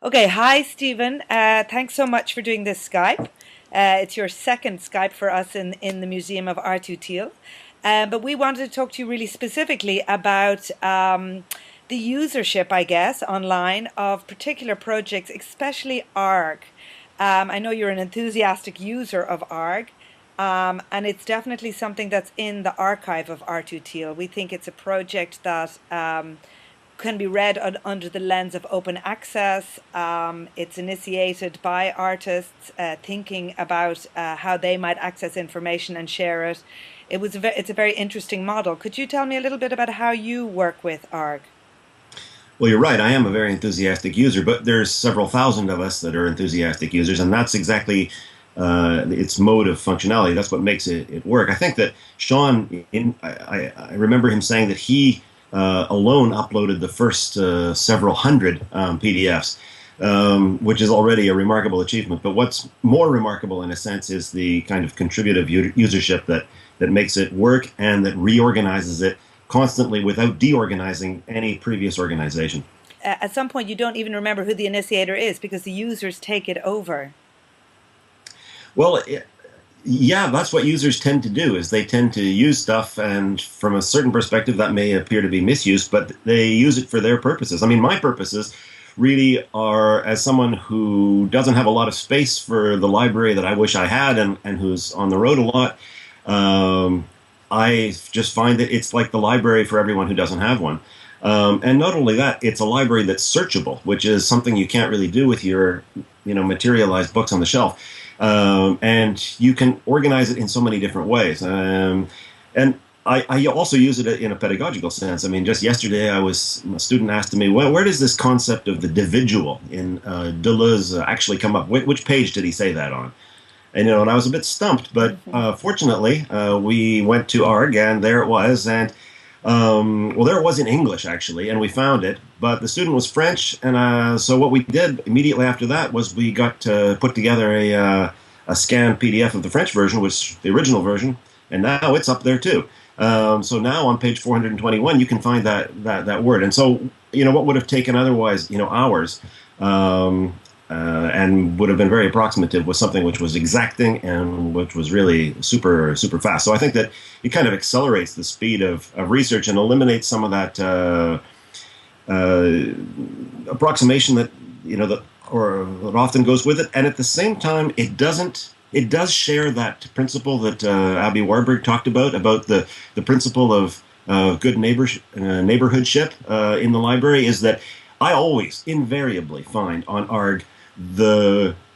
Okay, hi Stephen. Thanks so much for doing this Skype. It's your second Skype for us in the Museum of Arte Útil. But we wanted to talk to you really specifically about the usership, I guess, online of particular projects, especially ARG. I know you're an enthusiastic user of ARG, and it's definitely something that's in the archive of Arte Útil. We think it's a project that can be read under the lens of open access. It's initiated by artists thinking about how they might access information and share it. It's a very interesting model. Could you tell me a little bit about how you work with ARG? Well, you're right. I am a very enthusiastic user, but there's several thousand of us that are enthusiastic users, and that's exactly its mode of functionality. That's what makes it work. I think that Sean, I remember him saying that he alone uploaded the first several hundred PDFs, which is already a remarkable achievement. But what's more remarkable, in a sense, is the kind of contributive usership that makes it work and that reorganizes it constantly without deorganizing any previous organization. At some point, you don't even remember who the initiator is because the users take it over. Well, yeah, that's what users tend to do is they tend to use stuff, and from a certain perspective that may appear to be misused, but they use it for their purposes. I mean, my purposes really are as someone who doesn't have a lot of space for the library that I wish I had and who's on the road a lot. Um, I just find that it's like the library for everyone who doesn't have one. And not only that, it's a library that's searchable, which is something you can't really do with your, materialized books on the shelf. And you can organize it in so many different ways. And I also use it in a pedagogical sense. I mean, just yesterday, a student asked me, well, where does this concept of the individual in Deleuze actually come up? Which page did he say that on? And I was a bit stumped, but fortunately, we went to ARG, and there it was. And well, there it was in English, actually, and we found it. But the student was French, and so what we did immediately after that was we got to put together a scanned PDF of the French version, which the original version, and now it's up there too. So now on page 421, you can find that word. And so, what would have taken otherwise, hours, and would have been very approximative was something which was exacting and which was really super, super fast. So I think that it kind of accelerates the speed of research and eliminates some of that approximation that often goes with it. And at the same time, it does share that principle that Abby Warburg talked about the principle of good neighborhoodship in the library is that I always invariably find on ARG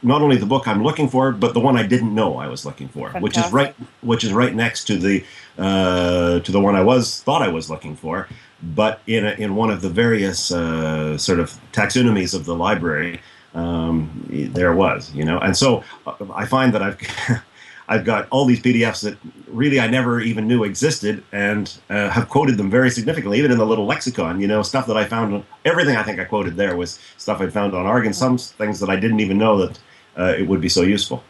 not only the book I'm looking for, but the one I didn't know I was looking for, Fantastic. which is right next to the one thought I was looking for, but in one of the various sort of taxonomies of the library, there was, and so I find that I've got all these PDFs that really I never even knew existed, and have quoted them very significantly, even in the little lexicon. Stuff that I found. Everything I think I quoted there was stuff I found on ARG, and some things that I didn't even know that it would be so useful.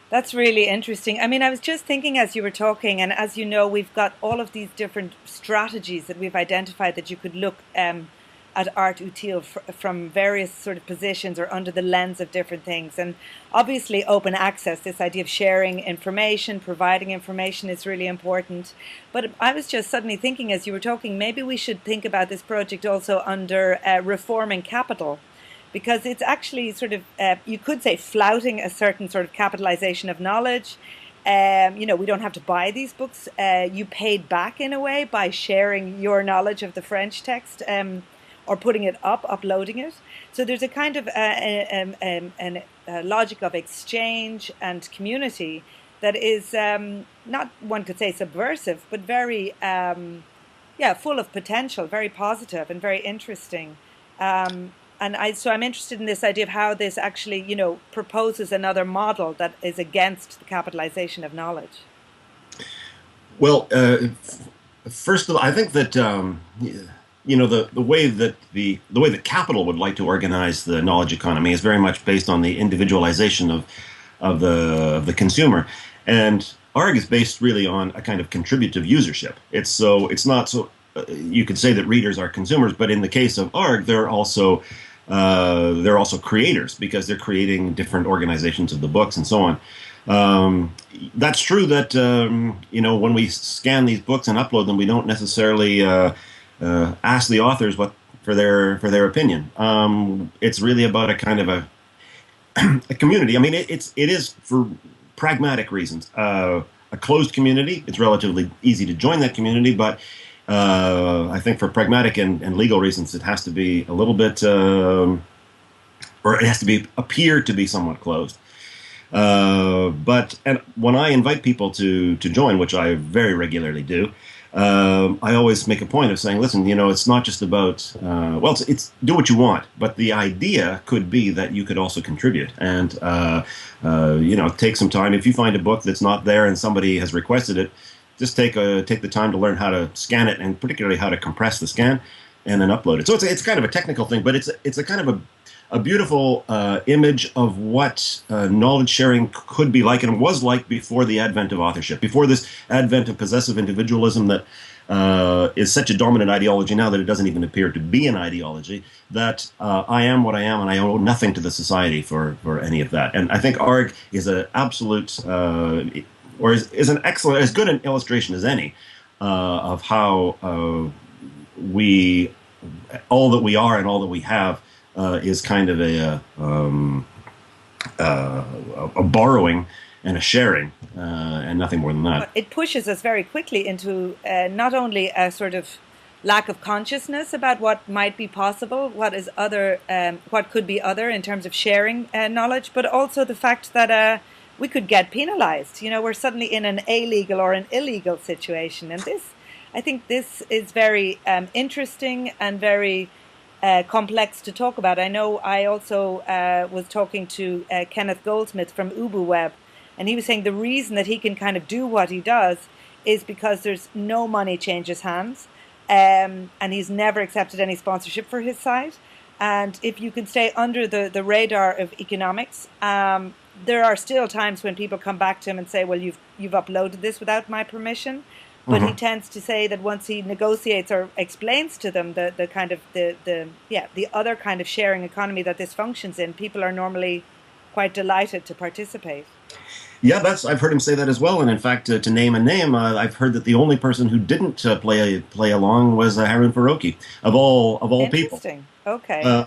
That's really interesting. I mean, I was just thinking as you were talking, and as you know, we've got all of these different strategies that we've identified that you could look at art util from various sort of positions or under the lens of different things. And obviously, open access, this idea of sharing information, providing information is really important. But I was just suddenly thinking as you were talking, maybe we should think about this project also under reforming capital, because it's actually sort of, you could say, flouting a certain sort of capitalization of knowledge. We don't have to buy these books. You paid back in a way by sharing your knowledge of the French text, or putting it up, uploading it. So there's a kind of a logic of exchange and community that is not, one could say, subversive, but very, full of potential, very positive and very interesting. So I'm interested in this idea of how this actually, proposes another model that is against the capitalization of knowledge. Well, first of all, I think that the way that the way that capital would like to organize the knowledge economy is very much based on the individualization of the consumer, and ARG is based really on a kind of contributive usership. It's not so you could say that readers are consumers, but in the case of ARG, they're also they're also creators because they're creating different organizations of the books and so on. That's true that when we scan these books and upload them, we don't necessarily ask the authors what for their opinion. It's really about a kind of a community. I mean, it is for pragmatic reasons. A closed community. It's relatively easy to join that community, but I think for pragmatic and legal reasons, it has to be a little bit, or it has to appear to be somewhat closed. But when I invite people to join, which I very regularly do, I always make a point of saying, listen, it's not just about, it's do what you want, but the idea could be that you could also contribute and, take some time. If you find a book that's not there and somebody has requested it, just take the time to learn how to scan it and particularly how to compress the scan and then upload it. So it's kind of a technical thing, but it's a kind of a beautiful image of what knowledge sharing could be like and was like before the advent of authorship, before this advent of possessive individualism that is such a dominant ideology now that it doesn't even appear to be an ideology, that I am what I am and I owe nothing to the society for any of that. And I think AARG is an absolute, or is an excellent, as good an illustration as any of how all that we are and all that we have is kind of a borrowing and a sharing, and nothing more than that. It pushes us very quickly into not only a sort of lack of consciousness about what might be possible, what could be other in terms of sharing knowledge, but also the fact that we could get penalized. We're suddenly in an alegal or an illegal situation, and I think this is very interesting and very complex to talk about. I know I also was talking to Kenneth Goldsmith from UbuWeb, and he was saying the reason that he can kind of do what he does is because there's no money changes hands, and he's never accepted any sponsorship for his site. And if you can stay under the radar of economics, there are still times when people come back to him and say, well, you've uploaded this without my permission. But he tends to say that once he negotiates or explains to them the kind of the other kind of sharing economy that this functions in, people are normally quite delighted to participate. Yeah, I've heard him say that as well. And in fact, to name a name, I've heard that the only person who didn't play along was Harun Farokhi of all people. Interesting. Okay.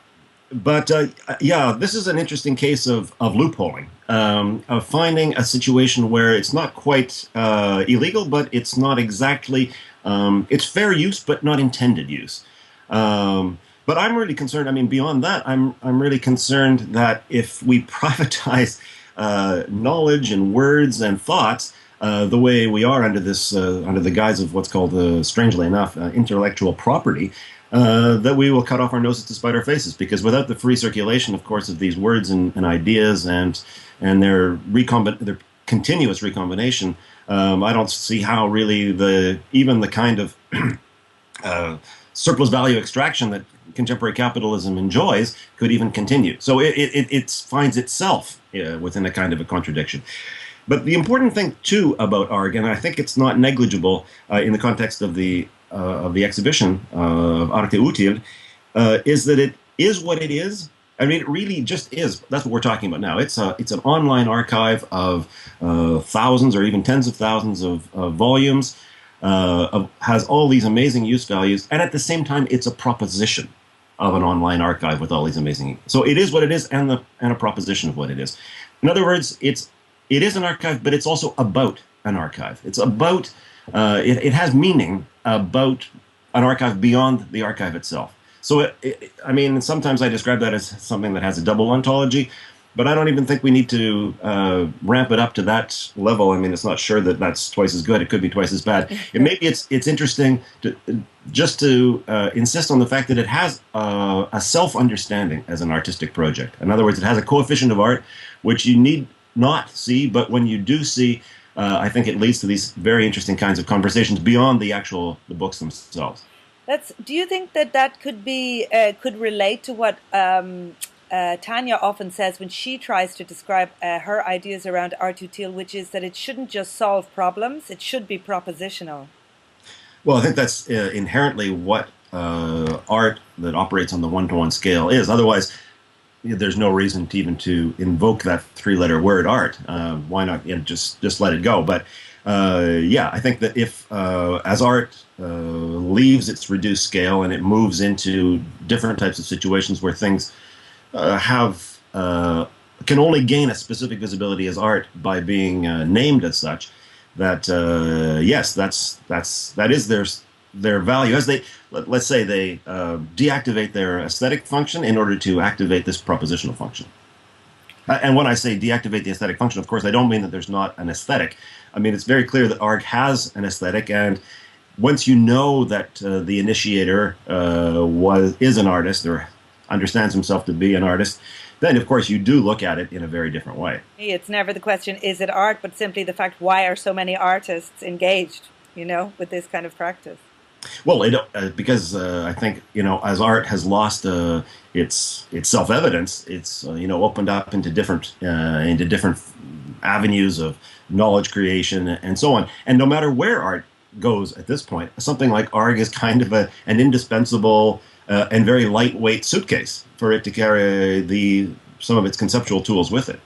But this is an interesting case of loopholing, of finding a situation where it's not quite illegal, but it's not exactly, it's fair use, but not intended use. But I'm really concerned. I mean, beyond that, I'm really concerned that if we privatize knowledge and words and thoughts the way we are under the guise of what's called, strangely enough, intellectual property, that we will cut off our noses to spite our faces, because without the free circulation, of course, of these words and ideas and their continuous recombination, I don't see how really even the kind of surplus value extraction that contemporary capitalism enjoys could even continue. So it finds itself within a kind of a contradiction. But the important thing too about AARG, and I think it's not negligible in the context of the exhibition of Arte Útil, is that it is what it is. I mean, it really just is. That's what we're talking about now. It's an online archive of thousands or even tens of thousands of volumes, has all these amazing use values, and at the same time, it's a proposition of an online archive with all these amazing. So it is what it is, and a proposition of what it is. In other words, it is an archive, but it's also about an archive. It's about it has meaning about an archive beyond the archive itself. So, I mean, sometimes I describe that as something that has a double ontology, but I don't even think we need to ramp it up to that level. I mean, it's not sure that that's twice as good. It could be twice as bad. Maybe it's interesting to insist on the fact that it has a self-understanding as an artistic project. In other words, it has a coefficient of art, which you need not see, but when you do see, I think it leads to these very interesting kinds of conversations beyond the books themselves. Do you think that could relate to what Tanya often says when she tries to describe her ideas around Arte Útil, which is that it shouldn't just solve problems, it should be propositional? Well, I think that's inherently what art that operates on the one-to-one scale is. Otherwise, there's no reason to even to invoke that three-letter word art. Why not just let it go? But yeah, I think that if as art leaves its reduced scale and it moves into different types of situations where things have can only gain a specific visibility as art by being named as such, that yes, that is their value. As they let's say they deactivate their aesthetic function in order to activate this propositional function. And when I say deactivate the aesthetic function, of course, I don't mean that there's not an aesthetic. I mean, it's very clear that AARG has an aesthetic, and once you know that the initiator is an artist or understands himself to be an artist, then of course you do look at it in a very different way. It's never the question, is it art, but simply the fact, why are so many artists engaged, with this kind of practice? Well, because I think as art has lost its self-evidence, it's opened up into different avenues of knowledge creation and so on. And no matter where art goes at this point, something like AARG is kind of an indispensable and very lightweight suitcase for it to carry some of its conceptual tools with it.